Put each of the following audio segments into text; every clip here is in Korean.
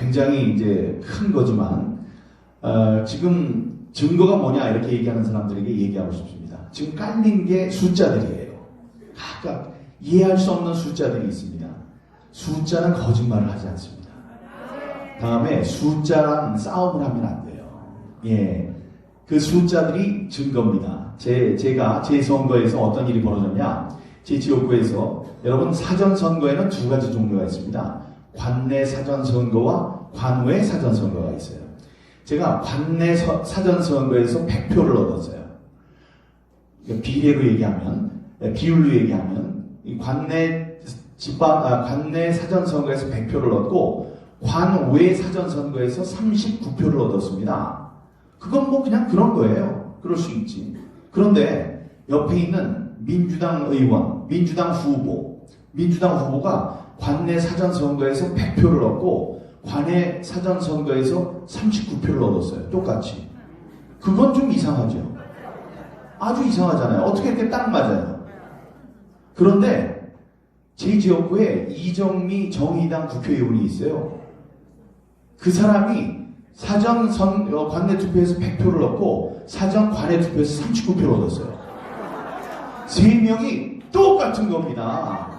굉장히 이제 큰 거지만 지금 증거가 뭐냐 이렇게 얘기하는 사람들에게 얘기하고 싶습니다. 지금 깔린 게 숫자들이에요. 각각 이해할 수 없는 숫자들이 있습니다. 숫자는 거짓말을 하지 않습니다. 다음에 숫자랑 싸움을 하면 안 돼요. 예, 그 숫자들이 증거입니다. 제가 제 선거에서 어떤 일이 벌어졌냐? 제 지역구에서 여러분 사전 선거에는 두 가지 종류가 있습니다. 관내 사전 선거와 관외 사전 선거가 있어요. 제가 관내 사전 선거에서 100표를 얻었어요. 비례로 얘기하면, 비율로 얘기하면 이 관내 사전 선거에서 100표를 얻고 관외 사전 선거에서 39표를 얻었습니다. 그건 뭐 그냥 그런 거예요. 그럴 수 있지. 그런데 옆에 있는 민주당 의원, 민주당 후보가 관내 사전 선거에서 100표를 얻고 관외 사전 선거에서 39표를 얻었어요. 똑같이. 그건 좀 이상하죠. 아주 이상하잖아요. 어떻게 이렇게 딱 맞아요. 그런데 제 지역구에 이정미 정의당 국회의원이 있어요. 그 사람이 사전 관내 투표에서 100표를 얻고 사전 관외 투표에서 39표를 얻었어요. 세 명이 똑같은 겁니다.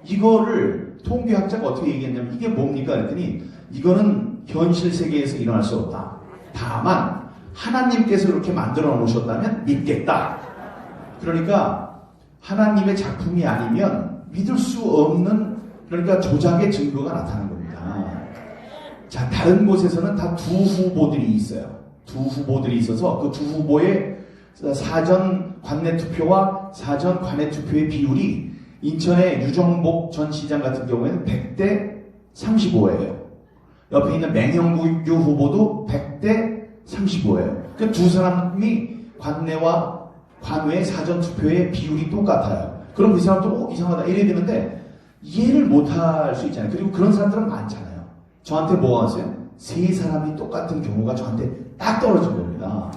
이거를 통계학자가 어떻게 얘기했냐면 이게 뭡니까? 그랬더니 이거는 현실 세계에서 일어날 수 없다. 다만 하나님께서 이렇게 만들어 놓으셨다면 믿겠다. 그러니까 하나님의 작품이 아니면 믿을 수 없는, 그러니까 조작의 증거가 나타나는 겁니다. 자, 다른 곳에서는 다 두 후보들이 있어요. 두 후보들이 있어서 그 두 후보의 사전 관내 투표와 사전 관외 투표의 비율이 인천의 유정복 전 시장 같은 경우에는 100대 35예요. 옆에 있는 맹영규 후보도 100대 35예요. 그 두 사람이 관내와 관외 사전 투표의 비율이 똑같아요. 그럼 그 사람도 이상하다 이래야 되는데 이해를 못할 수 있잖아요. 그리고 그런 사람들은 많잖아요. 저한테 뭐 하세요? 세 사람이 똑같은 경우가 저한테 딱 떨어진 겁니다.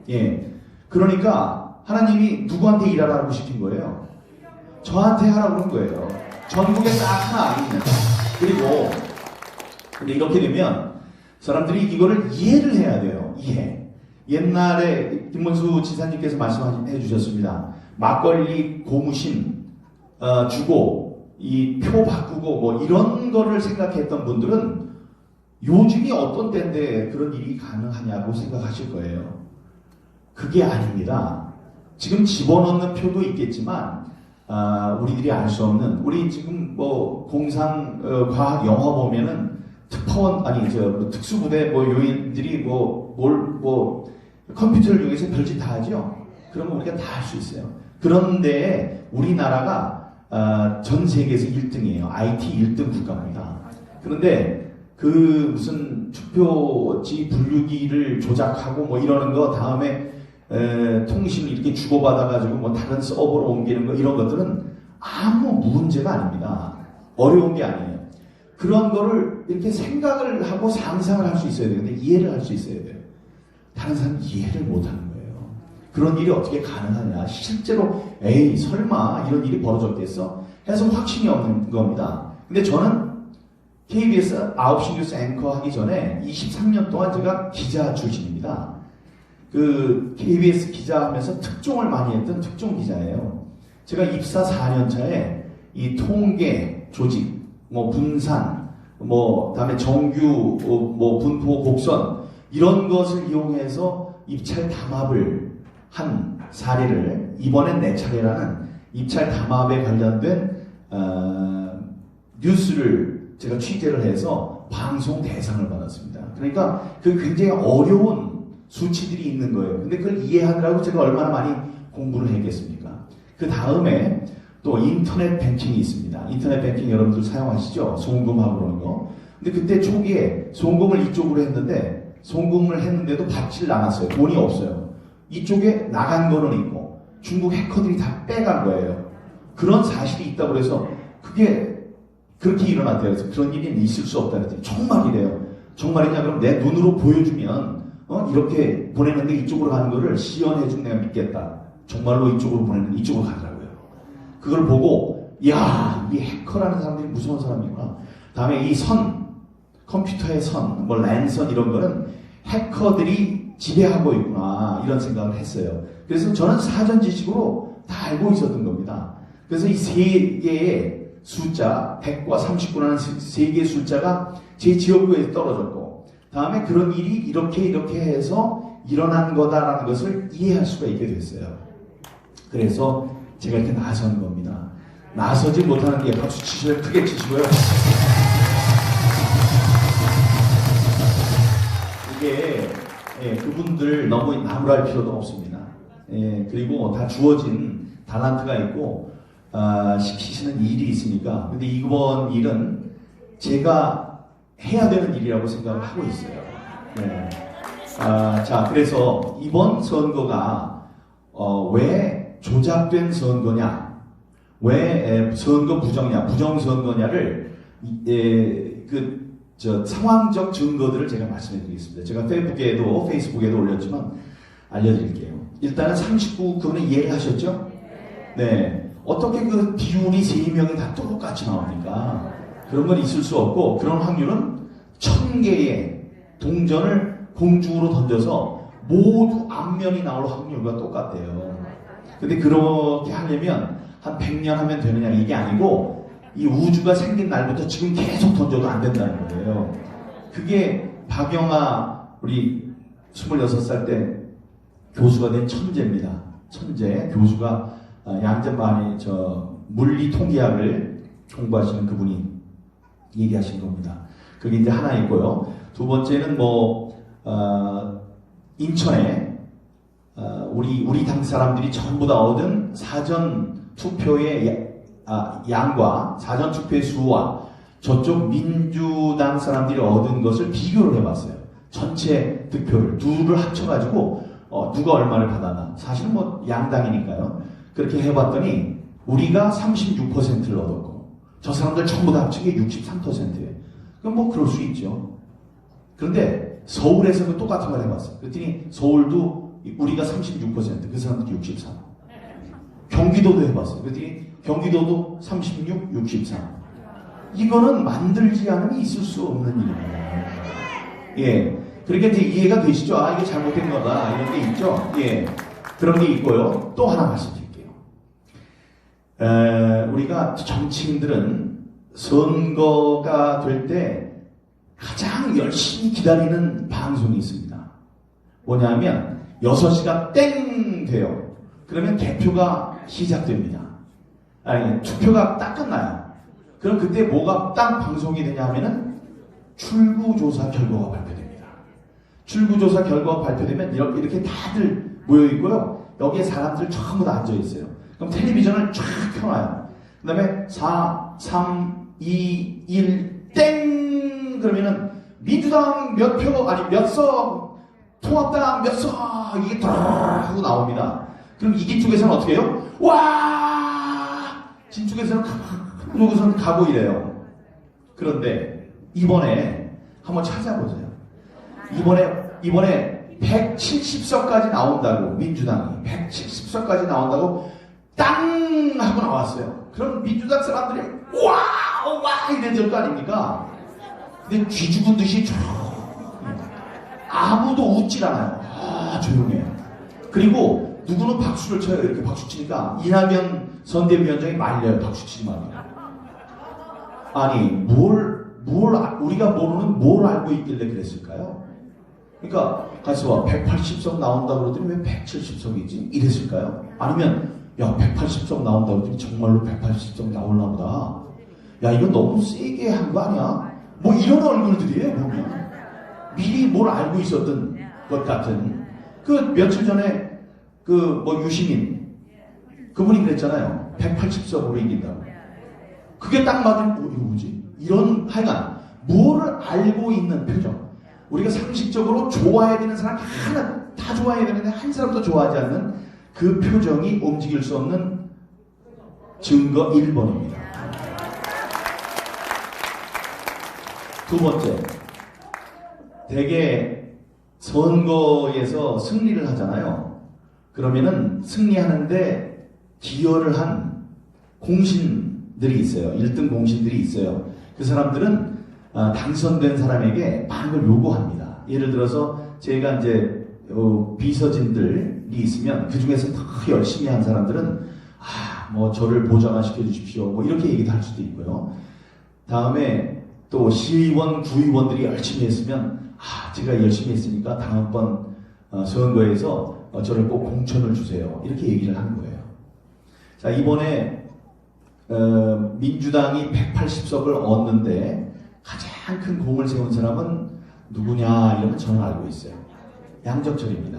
예. 그러니까 하나님이 누구한테 일하라고 시킨 거예요? 저한테 하라고 그런 거예요. 전국에 딱 하나 아닙니다. 그리고 근데 이렇게 되면 사람들이 이거를 이해를 해야 돼요. 이해. 옛날에 김문수 지사님께서 말씀해 주셨습니다. 막걸리 고무신 주고 이 표 바꾸고 뭐 이런 거를 생각했던 분들은 요즘이 어떤 때인데 그런 일이 가능하냐고 생각하실 거예요. 그게 아닙니다. 지금 집어넣는 표도 있겠지만 우리들이 알 수 없는, 우리 지금 뭐 공상 과학 영화 보면은 특파원 특수부대 뭐 요인들이 컴퓨터를 이용해서 별짓 다 하죠. 그런 거 우리가 다 할 수 있어요. 그런데 우리나라가 전 세계에서 1등이에요. IT 1등 국가입니다. 그런데 그 무슨 투표지 분류기를 조작하고 뭐 이러는 거, 다음에 통신을 이렇게 주고받아가지고 뭐 다른 서버로 옮기는 거, 이런 것들은 아무 문제가 아닙니다. 어려운 게 아니에요. 그런 거를 이렇게 생각을 하고 상상을 할 수 있어야 되는데 이해를 할 수 있어야 돼요. 다른 사람은 이해를 못 하는 거예요. 그런 일이 어떻게 가능하냐. 실제로 에이 설마 이런 일이 벌어졌겠어? 해서 확신이 없는 겁니다. 근데 저는 KBS 9시 뉴스 앵커 하기 전에 23년 동안 제가 기자 출신입니다. 그 KBS 기자 하면서 특종을 많이 했던 특종 기자예요. 제가 입사 4년 차에 이 통계, 조직, 뭐 분산, 뭐 다음에 정규, 뭐 분포, 곡선 이런 것을 이용해서 입찰 담합을 한 사례를 이번엔 내 차례라는 입찰 담합에 관련된 뉴스를 제가 취재를 해서 방송 대상을 받았습니다. 그러니까 그 굉장히 어려운 수치들이 있는 거예요. 근데 그걸 이해하느라고 제가 얼마나 많이 공부를 했겠습니까? 그 다음에 또 인터넷 뱅킹이 있습니다. 인터넷 뱅킹 여러분들 사용하시죠? 송금하고 그러는 거. 근데 그때 초기에 송금을 이쪽으로 했는데 송금을 했는데도 받질 않았어요. 돈이 없어요. 이쪽에 나간 거는 있고 중국 해커들이 다 빼간 거예요. 그런 사실이 있다고 해서 그게 그렇게 일어났대요. 그래서 그런 일이 있을 수 없다 그랬더니 정말이래요. 정말이냐? 그럼 내 눈으로 보여주면 이렇게 보내는데 이쪽으로 가는 거를 시연해주면 내가 믿겠다. 정말로 이쪽으로 보내는데 이쪽으로 가더라고요. 그걸 보고 야, 이 해커라는 사람들이 무서운 사람이구나. 다음에 이 컴퓨터의 선, 뭐 랜선 이런 거는 해커들이 지배하고 있구나 이런 생각을 했어요. 그래서 저는 사전 지식으로 다 알고 있었던 겁니다. 그래서 이 세 개의 숫자 100과 39라는 세 개의 숫자가 제 지역구에 떨어졌고 다음에 그런 일이 이렇게 해서 일어난 거다라는 것을 이해할 수가 있게 됐어요. 그래서 제가 이렇게 나선 겁니다. 나서지 못하는 게 박수 치시고요. 크게 치시고요. 이게 그분들 너무 나무랄 필요도 없습니다. 그리고 다 주어진 달란트가 있고 시키시는 일이 있으니까. 근데 이번 일은 제가 해야 되는 일이라고 생각을 하고 있어요. 네. 자, 그래서 이번 선거가 왜 조작된 선거냐, 왜 선거 부정냐, 부정선거냐를 상황적 증거들을 제가 말씀해드리겠습니다. 제가 페이스북에도 올렸지만 알려드릴게요. 일단은 39그분은 이해를 하셨죠? 네. 어떻게 그 비율이 3명이 다 똑같이 나옵니까? 그런 건 있을 수 없고, 그런 확률은 1000개의 동전을 공중으로 던져서 모두 앞면이 나올 확률과 똑같대요. 근데 그렇게 하려면 한 100년 하면 되느냐, 이게 아니고 이 우주가 생긴 날부터 지금 계속 던져도 안 된다는 거예요. 그게 박영아 우리 26살 때 교수가 된 천재입니다. 천재 교수가 양전반의 물리 통계학을 공부하시는 그분이 얘기하신 겁니다. 그게 이제 하나 있고요. 두 번째는 인천에 우리 당 사람들이 전부 다 얻은 사전 투표의 양과 사전 투표의 수와 저쪽 민주당 사람들이 얻은 것을 비교를 해봤어요. 전체 득표를 둘을 합쳐가지고 누가 얼마를 받았나. 사실은 양당이니까요. 그렇게 해봤더니 우리가 36%를 얻었고 저 사람들 전부 다 합친 게 63%예요. 그럼 그럴 수 있죠. 그런데 서울에서는 똑같은 걸 해봤어요. 그랬더니 서울도 우리가 36%, 그 사람들 63%. 경기도도 해봤어요. 그랬더니 경기도도 36, 63. 이거는 만들지 않으면 있을 수 없는 일입니다. 예. 그러니까 이제 이해가 되시죠? 이게 잘못된 거다. 이런 게 있죠? 예. 그런 게 있고요. 또 하나 말씀드릴게요. 우리가 정치인들은 선거가 될 때 가장 열심히 기다리는 방송이 있습니다. 뭐냐면 6시가 땡 돼요. 그러면 개표가 시작됩니다. 투표가 딱 끝나요. 그럼 그때 뭐가 딱 방송이 되냐 하면은 출구조사 결과가 발표됩니다. 출구조사 결과가 발표되면 이렇게 다들 모여있고요. 여기에 사람들 전부 다 앉아있어요. 그럼 텔레비전을 쫙 켜놔요. 그 다음에 4, 3, 2, 1, 땡! 그러면은 민주당 몇 표, 몇 석, 통합당 몇 석, 이게 다 하고 나옵니다. 그럼 이긴 쪽에서는 어떻게 해요? 와! 진 쪽에서는 가고 이래요. 그런데 이번에 한번 찾아보세요. 이번에 170석까지 나온다고, 민주당이 170석까지 나온다고 땅 하고 나왔어요. 그럼 민주당 사람들이 와 이래줄 거 아닙니까? 근데 쥐 죽은 듯이 아무도 웃질 않아요. 조용해요. 그리고 누구는 박수를 쳐요. 이렇게 박수 치니까 이낙연 선대위원장이 말려요. 박수 치지 말고. 아니 우리가 모르는 뭘 알고 있길래 그랬을까요? 그러니까 같이 180석 나온다고 그러더니 왜 170석이지? 이랬을까요? 아니면 180석 나온다고 그러더니 정말로 180석 나올나 보다. 이건 너무 세게 한 거 아니야? 이런 얼굴들이에요, 보면. 미리 뭘 알고 있었던 것 같은. 며칠 전에 유시민 그분이 그랬잖아요. 180석으로 이긴다고. 그게 딱 맞으면 이거 뭐지? 이런 하여간 뭐를 알고 있는 표정. 우리가 상식적으로 좋아해야 되는 사람 하나 다 좋아해야 되는데 한 사람도 좋아하지 않는 그 표정이 움직일 수 없는 증거 1번입니다. 두 번째, 대개 선거에서 승리를 하잖아요. 그러면은 승리하는데 기여를 한 공신들이 있어요. 1등 공신들이 있어요. 그 사람들은 당선된 사람에게 많은 걸 요구합니다. 예를 들어서 제가 이제 비서진들이 있으면 그 중에서 더 열심히 한 사람들은 뭐 저를 보좌관 시켜주십시오. 뭐 이렇게 얘기도 할 수도 있고요. 다음에 또 시의원, 구의원들이 열심히 했으면 제가 열심히 했으니까 다음번 선거에서 저를 꼭 공천을 주세요. 이렇게 얘기를 하는 거예요. 자, 이번에 민주당이 180석을 얻는데 가장 큰 공을 세운 사람은 누구냐 이러면 저는 알고 있어요. 양정철입니다.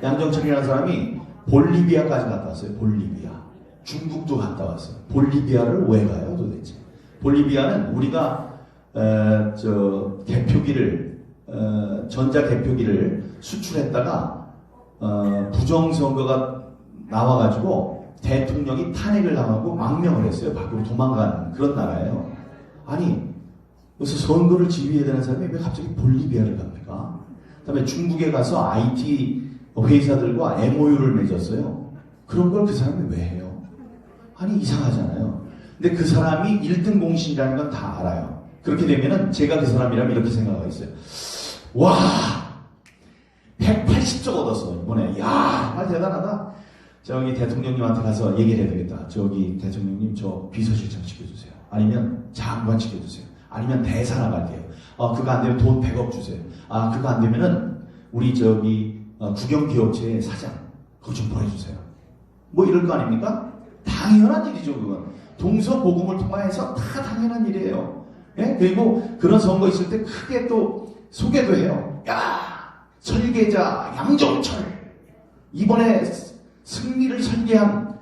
양정철이라는 사람이 볼리비아까지 갔다 왔어요. 볼리비아. 중국도 갔다 왔어요. 볼리비아를 왜 가요 도대체? 볼리비아는 우리가 개표기를 전자 개표기를 수출했다가 부정선거가 나와가지고 대통령이 탄핵을 당하고 망명을 했어요. 밖으로 도망간 그런 나라예요. 아니 그래서 선거를 지휘해야 되는 사람이 왜 갑자기 볼리비아를 갑니까? 그다음에 중국에 가서 IT 회사들과 MOU를 맺었어요. 그런 걸 그 사람이 왜 해요? 아니 이상하잖아요. 근데 그 사람이 1등 공신이라는 건 다 알아요. 그렇게 되면은 제가 그 사람이라면 이렇게 생각하고 있어요. 와 180석 얻었어 이번에. 야 정말 대단하다. 저기 대통령님한테 가서 얘기를 해야 되겠다. 저기 대통령님 저 비서실장 시켜주세요. 아니면 장관 시켜주세요. 아니면 대사 나갈게요. 그거 안 되면 돈 100억 주세요. 그거 안 되면은 우리 저기 국영기업체 사장 그거 좀 보내주세요. 뭐 이럴 거 아닙니까? 당연한 일이죠 그건. 동서고금을 통해서 다 당연한 일이에요. 예? 그리고 그런 선거 있을 때 크게 또 소개도 해요. 야 설계자 양정철 이번에 승리를 설계한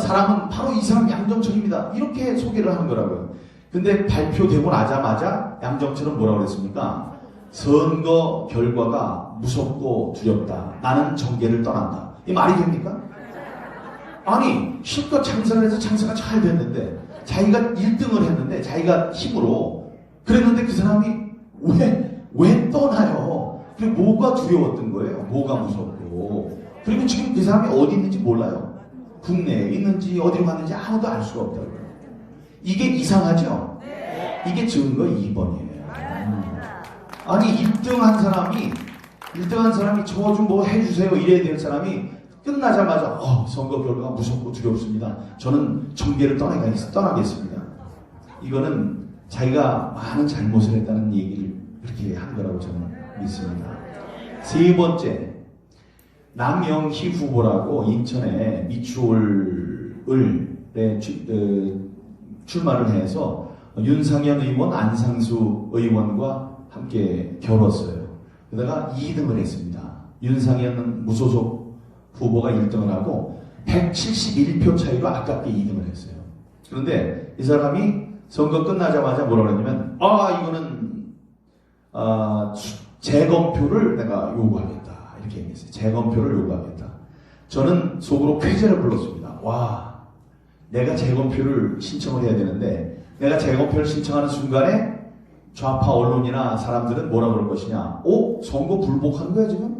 사람은 바로 이 사람 양정철입니다. 이렇게 소개를 하는 거라고요. 근데 발표되고 나자마자 양정철은 뭐라고 그랬습니까? 선거 결과가 무섭고 두렵다. 나는 정계를 떠난다. 이 말이 됩니까? 아니 실컷 장사를 해서 장사가 잘 됐는데 자기가 1등을 했는데 자기가 힘으로 그랬는데 그 사람이 왜 떠나요? 그리고 뭐가 두려웠던 거예요? 뭐가 무섭고. 그리고 지금 그 사람이 어디 있는지 몰라요. 국내에 있는지 어디로 갔는지 아무도 알 수가 없다고요. 이게 이상하죠? 이게 증거 2번이에요. 아니 1등 한 사람이 저 좀 뭐 해주세요 이래야 될 사람이 끝나자마자 선거 결과가 무섭고 두렵습니다. 저는 정계를 떠나겠습니다. 이거는 자기가 많은 잘못을 했다는 얘기를 그렇게 한 거라고 저는 믿습니다. 세 번째, 남영희 후보라고 인천에 미추홀에 출마를 해서 윤상현 의원, 안상수 의원과 함께 겨뤘어요. 그러다가 2등을 했습니다. 윤상현 무소속 후보가 1등을 하고 171표 차이로 아깝게 2등을 했어요. 그런데 이 사람이 선거 끝나자마자 뭐라고 했냐면 이거는 재검표를 내가 요구하겠다 이렇게 얘기했어요. 재검표를 요구하겠다. 저는 속으로 쾌재를 불렀습니다. 와 내가 재검표를 신청을 해야 되는데 내가 재검표를 신청하는 순간에 좌파 언론이나 사람들은 뭐라 그럴 것이냐. 선거 불복하는 거야 지금?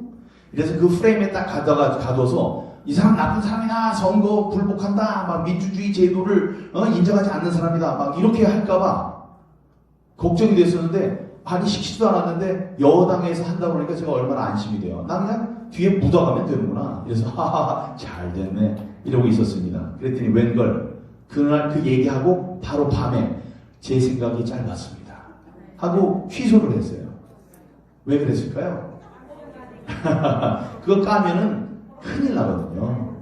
그래서 그 프레임에 딱 가둬서 이 사람 나쁜 사람이다. 선거 불복한다. 막 민주주의 제도를 인정하지 않는 사람이다. 막 이렇게 할까봐 걱정이 됐었는데 아니 시키지도 않았는데 여당에서 한다고 그러니까 제가 얼마나 안심이 돼요. 나 그냥 뒤에 묻어가면 되는구나. 그래서 하하하 잘 됐네 이러고 있었습니다. 그랬더니 웬걸 그날 그 얘기하고 바로 밤에 제 생각이 짧았습니다 하고 취소를 했어요. 왜 그랬을까요? 그거 까면은 큰일 나거든요.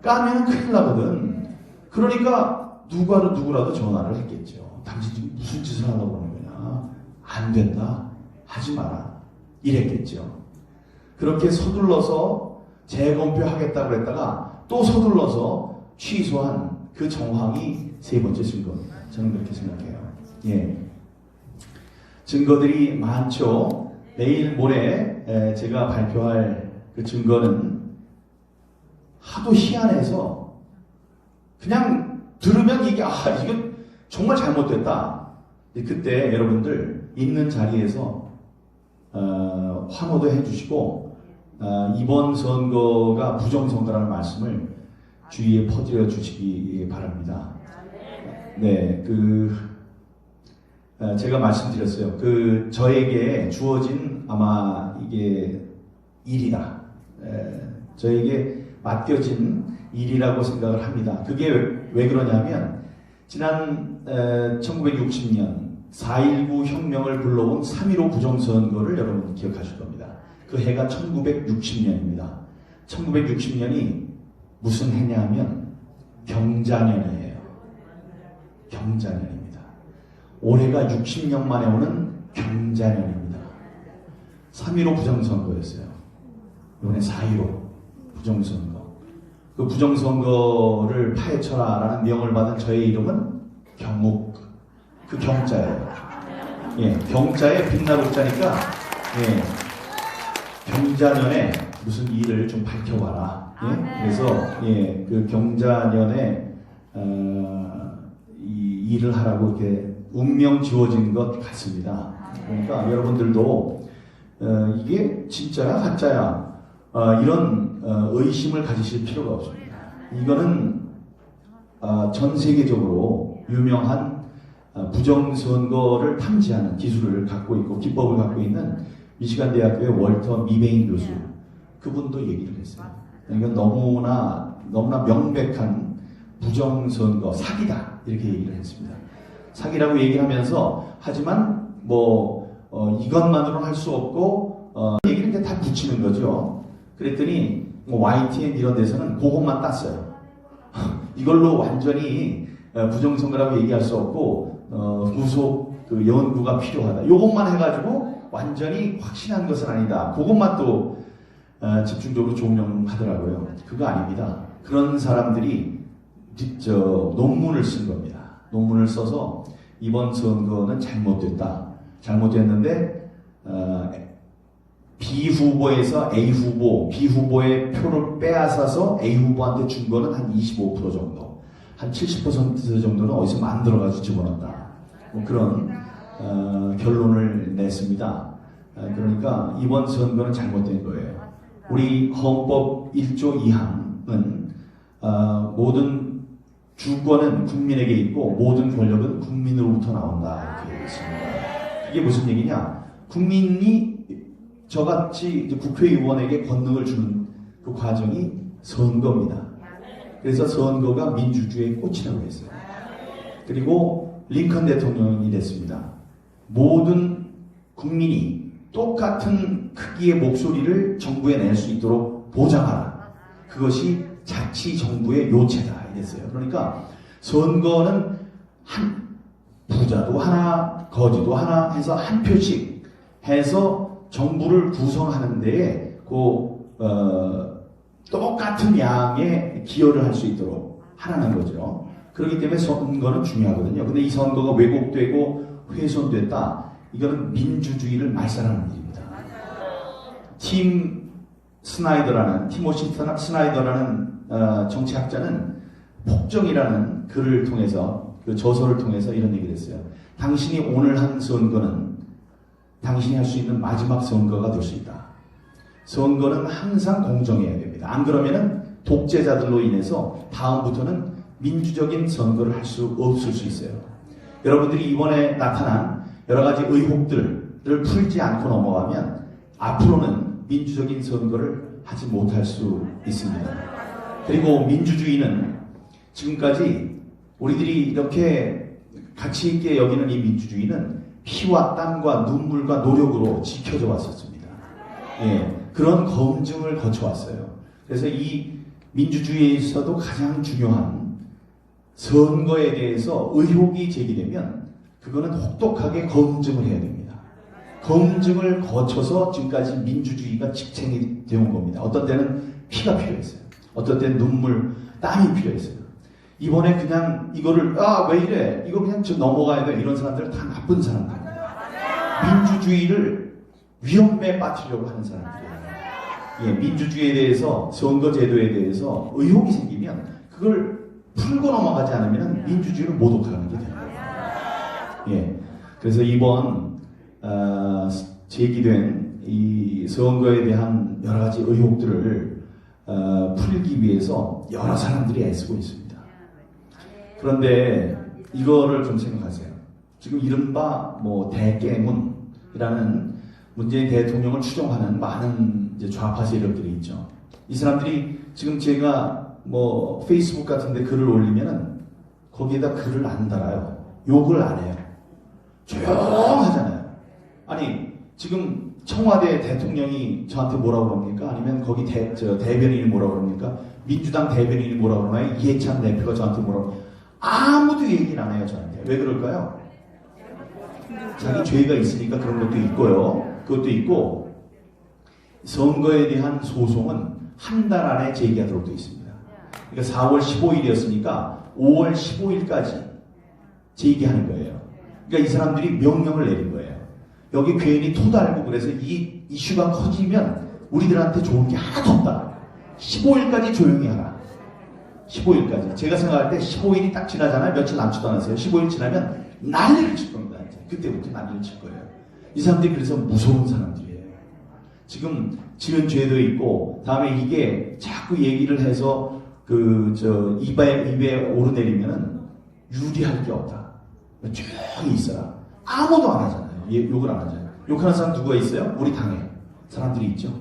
까면은 큰일 나거든. 그러니까 누구라도 전화를 했겠죠. 당신 지금 무슨 짓을 하려고 하는 거냐? 안 된다. 하지 마라. 이랬겠죠. 그렇게 서둘러서 재검표 하겠다고 그랬다가 또 서둘러서 취소한 그 정황이 세 번째 증거. 저는 그렇게 생각해요. 예. 증거들이 많죠. 내일 모레 제가 발표할 그 증거는 하도 희한해서 그냥 들으면 이게 이거 정말 잘못됐다. 그때 여러분들 있는 자리에서 환호도 해주시고 이번 선거가 부정선거라는 말씀을 주위에 퍼뜨려 주시기 바랍니다. 네, 제가 말씀드렸어요. 저에게 주어진 아마 이게 일이다. 저에게 맡겨진 일이라고 생각을 합니다. 그게 왜 그러냐면 지난 1960년 4.19 혁명을 불러온 3.15 부정선거를 여러분 기억하실 겁니다. 그 해가 1960년입니다. 1960년이 무슨 해냐면 경자년이에요. 경자년입니다. 올해가 60년 만에 오는 경자년입니다. 3.15 부정선거였어요. 이번에 4.15 부정선거. 그 부정선거를 파헤쳐라라는 명을 받은 저의 이름은 경욱. 그 경자예요. 예, 경자에 빛나고 자니까 예, 경자년에 무슨 일을 좀 밝혀봐라. 예? 그래서 예, 그 경자년에 이 일을 하라고 이렇게 운명 지워진 것 같습니다. 그러니까 여러분들도 이게 진짜야 가짜야 이런 의심을 가지실 필요가 없습니다. 이거는 전 세계적으로 유명한 부정선거를 탐지하는 기술을 갖고 있고 기법을 갖고 있는 미시간 대학교의 월터 미베인 교수 그분도 얘기를 했어요. 이건 너무나 명백한 부정선거 사기다 이렇게 얘기를 했습니다. 사기라고 얘기하면서 하지만 이것만으로는 할 수 없고 얘기를 이제 다 붙이는 거죠. 그랬더니 YTN 이런 데서는 그것만 땄어요. 이걸로 완전히 부정선거라고 얘기할 수 없고 구속 연구가 필요하다. 이것만 해가지고 완전히 확신한 것은 아니다. 그것만 또 집중적으로 조명하더라고요. 그거 아닙니다. 그런 사람들이 논문을 쓴 겁니다. 논문을 써서 이번 선거는 잘못됐다. 잘못됐는데 B 후보에서 A 후보, B 후보의 표를 빼앗아서 A 후보한테 준 거는 한 25% 정도, 한 70% 정도는 어디서 만들어가지고 집어넣었다. 그런 결론을 냈습니다. 그러니까 이번 선거는 잘못된 거예요. 우리 헌법 1조 2항은 모든 주권은 국민에게 있고 모든 권력은 국민으로부터 나온다 이렇게 했습니다. 이게 무슨 얘기냐? 국민이 저같이 이제 국회의원에게 권능을 주는 그 과정이 선거입니다. 그래서 선거가 민주주의의 꽃이라고 했어요. 그리고 링컨 대통령이 됐습니다. 모든 국민이 똑같은 크기의 목소리를 정부에 낼 수 있도록 보장하라. 그것이 자치정부의 요체다. 이랬어요. 그러니까 선거는 한 부자도 하나, 거지도 하나 해서 한 표씩 해서 정부를 구성하는 데에 똑같은 양의 기여를 할 수 있도록 하라는 거죠. 그렇기 때문에 선거는 중요하거든요. 근데 이 선거가 왜곡되고 훼손됐다. 이거는 민주주의를 말살하는 일입니다. 티모시 스나이더라는 정치학자는 폭정이라는 글을 통해서 그 저서를 통해서 이런 얘기를 했어요. 당신이 오늘 한 선거는 당신이 할 수 있는 마지막 선거가 될 수 있다. 선거는 항상 공정해야 됩니다. 안 그러면은 독재자들로 인해서 다음부터는 민주적인 선거를 할 수 없을 수 있어요. 여러분들이 이번에 나타난 여러 가지 의혹들을 풀지 않고 넘어가면 앞으로는 민주적인 선거를 하지 못할 수 있습니다. 그리고 민주주의는 지금까지 우리들이 이렇게 가치 있게 여기는 이 민주주의는 피와 땀과 눈물과 노력으로 지켜져 왔었습니다. 예, 그런 검증을 거쳐왔어요. 그래서 이 민주주의에서도 가장 중요한 선거에 대해서 의혹이 제기되면 그거는 혹독하게 검증을 해야 됩니다. 검증을 거쳐서 지금까지 민주주의가 직행이 되온 겁니다. 어떤 때는 피가 필요했어요. 어떤 때는 눈물, 땀이 필요했어요. 이번에 그냥 이거를 왜 이래? 이거 그냥 좀 넘어가야 돼. 이런 사람들은 다 나쁜 사람들입니다. 민주주의를 위험에 빠뜨리려고 하는 사람들이에요. 예, 민주주의에 대해서, 선거제도에 대해서 의혹이 생기면 그걸 풀고 넘어가지 않으면 민주주의를 모독하는 게 됩니다. 예, 그래서 이번 제기된 이 선거에 대한 여러 가지 의혹들을 풀기 위해서 여러 사람들이 애쓰고 있습니다. 그런데 이거를 좀 생각하세요. 지금 이른바 뭐 대깨문이라는 문재인 대통령을 추종하는 많은 이제 좌파 세력들이 있죠. 이 사람들이 지금 제가 뭐 페이스북 같은데 글을 올리면은 거기에다 글을 안 달아요. 욕을 안 해요. 조용하잖아요. 아니 지금 청와대 대통령이 저한테 뭐라고 그럽니까? 아니면 거기 대변인이 뭐라고 그럽니까? 민주당 대변인이 뭐라고 그러나요? 이해찬 대표가 저한테 뭐라고 아무도 얘기를 안 해요 저한테. 왜 그럴까요? 자기 죄가 있으니까 그런 것도 있고요. 그것도 있고 선거에 대한 소송은 한 달 안에 제기하도록 되어 있습니다. 그러니까 4월 15일이었으니까 5월 15일까지 제기하는 거예요. 그러니까 이 사람들이 명령을 내린 거예요. 여기 괜히 토달고 그래서 이 이슈가 커지면 우리들한테 좋은 게 하나도 없다. 15일까지 조용히 하라. 15일까지. 제가 생각할 때 15일이 딱 지나잖아요. 며칠 남지도 않았어요. 15일 지나면 난리를 칠 겁니다. 이제. 그때부터 난리를 칠 거예요. 이 사람들이 그래서 무서운 사람들이에요. 지금 지은 죄도 있고, 다음에 이게 자꾸 얘기를 해서 입에 오르내리면은 유리할 게 없다. 조용히 있어라. 아무도 안 하잖아요. 욕을 안 하잖아요. 욕하는 사람 누가 있어요? 우리 당에 사람들이 있죠.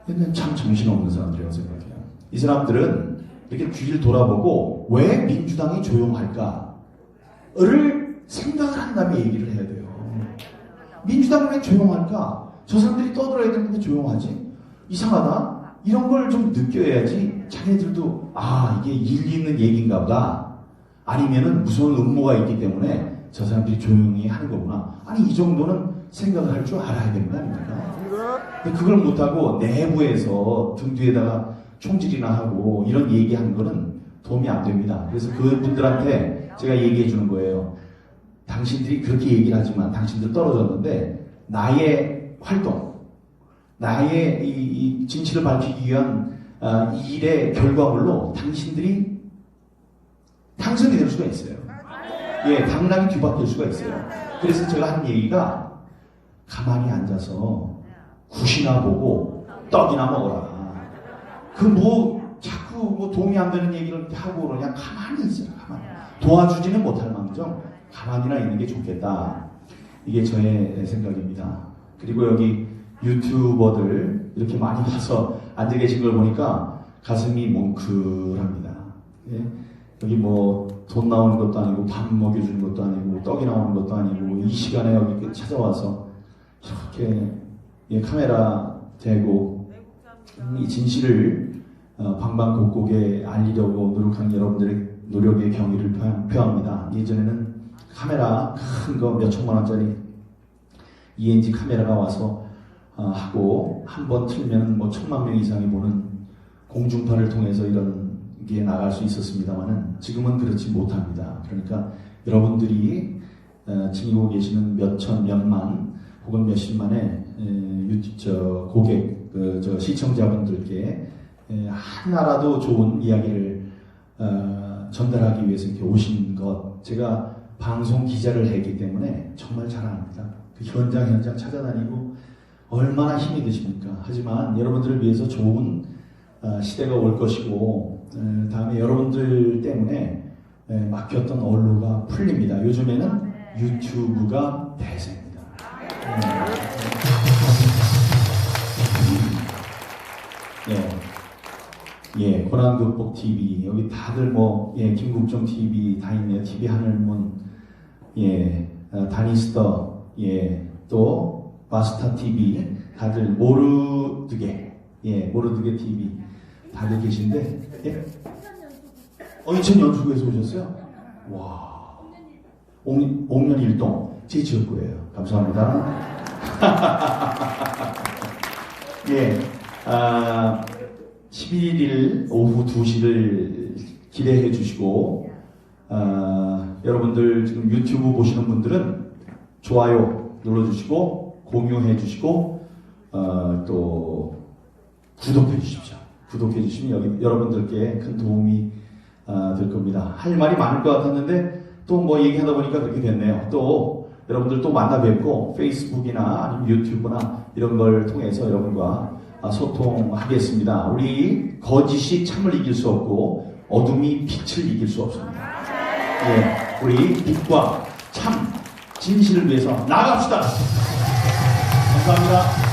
얘는 참 정신없는 사람들이라고 생각해요. 이 사람들은 이렇게 귀를 돌아보고 왜 민주당이 조용할까를 생각을 한 다음에 얘기를 해야 돼요. 민주당이 왜 조용할까? 저 사람들이 떠들어야 되는데 조용하지? 이상하다? 이런 걸 좀 느껴야지 자기네들도 이게 일리 있는 얘기인가 보다. 아니면은 무서운 음모가 있기 때문에 저 사람들이 조용히 하는 거구나. 아니 이 정도는 생각을 할 줄 알아야 되는 거 아닙니까? 근데 그걸 못하고 내부에서 등 뒤에다가 총질이나 하고 이런 얘기하는 거는 도움이 안 됩니다. 그래서 그분들한테 제가 얘기해 주는 거예요. 당신들이 그렇게 얘기를 하지만 당신들 떨어졌는데 나의 활동, 나의 이 진실을 밝히기 위한 이 일의 결과물로 당신들이 당선이 될 수가 있어요. 예, 당락이 뒤바뀔 수가 있어요. 그래서 제가 한 얘기가 가만히 앉아서 굿이나 보고 떡이나 먹어라. 자꾸 도움이 안 되는 얘기를 하고 그러냐. 가만히 있어라. 가만히. 도와주지는 못할 망정 가만히나 있는 게 좋겠다. 이게 저의 생각입니다. 그리고 여기 유튜버들 이렇게 많이 봐서 앉아 계신 걸 보니까 가슴이 뭉클합니다. 예? 여기 뭐 돈 나오는 것도 아니고 밥 먹여주는 것도 아니고 떡이 나오는 것도 아니고 이 시간에 여기 찾아와서 이렇게 카메라 대고 이 진실을 방방곡곡에 알리려고 노력한 여러분들의 노력의 경의를 표합니다. 예전에는 카메라 큰 거 몇 천만 원짜리 ENG 카메라가 와서 하고 한 번 틀면 뭐 1000만 명 이상이 보는 공중파를 통해서 이런 게 나갈 수 있었습니다만은 지금은 그렇지 못합니다. 그러니까 여러분들이 지니고 계시는 몇천, 몇만 혹은 몇십만의 고객, 시청자분들께 하나라도 좋은 이야기를 전달하기 위해서 이렇게 오신 것, 제가 방송 기자를 했기 때문에 정말 잘 압니다. 그 현장 찾아다니고 얼마나 힘이 드십니까? 하지만 여러분들을 위해서 좋은 시대가 올 것이고 다음에 여러분들 때문에 막혔던 언로가 풀립니다. 요즘에는 유튜브가 대세입니다. 예, 고난극복 TV 여기 다들 김국정 TV 다 있네요. TV 하늘문, 다니스터, 또 마스터 TV 다들 모르드게 TV 다들 계신데, 인천 연수구에서 오셨어요? 와, 옥년 일동 제 지역구예요. 감사합니다. 11일 오후 2시를 기대해 주시고, 여러분들 지금 유튜브 보시는 분들은 좋아요 눌러주시고, 공유해 주시고, 또 구독해 주십시오. 구독해 주시면 여기 여러분들께 큰 도움이 될 겁니다. 할 말이 많을 것 같았는데 또 뭐 얘기하다 보니까 그렇게 됐네요. 또 여러분들 또 만나 뵙고 페이스북이나 아니면 유튜브나 이런 걸 통해서 여러분과 소통하겠습니다. 우리 거짓이 참을 이길 수 없고 어둠이 빛을 이길 수 없습니다. 예, 우리 빛과 참 진실을 위해서 나아갑시다. 감사합니다.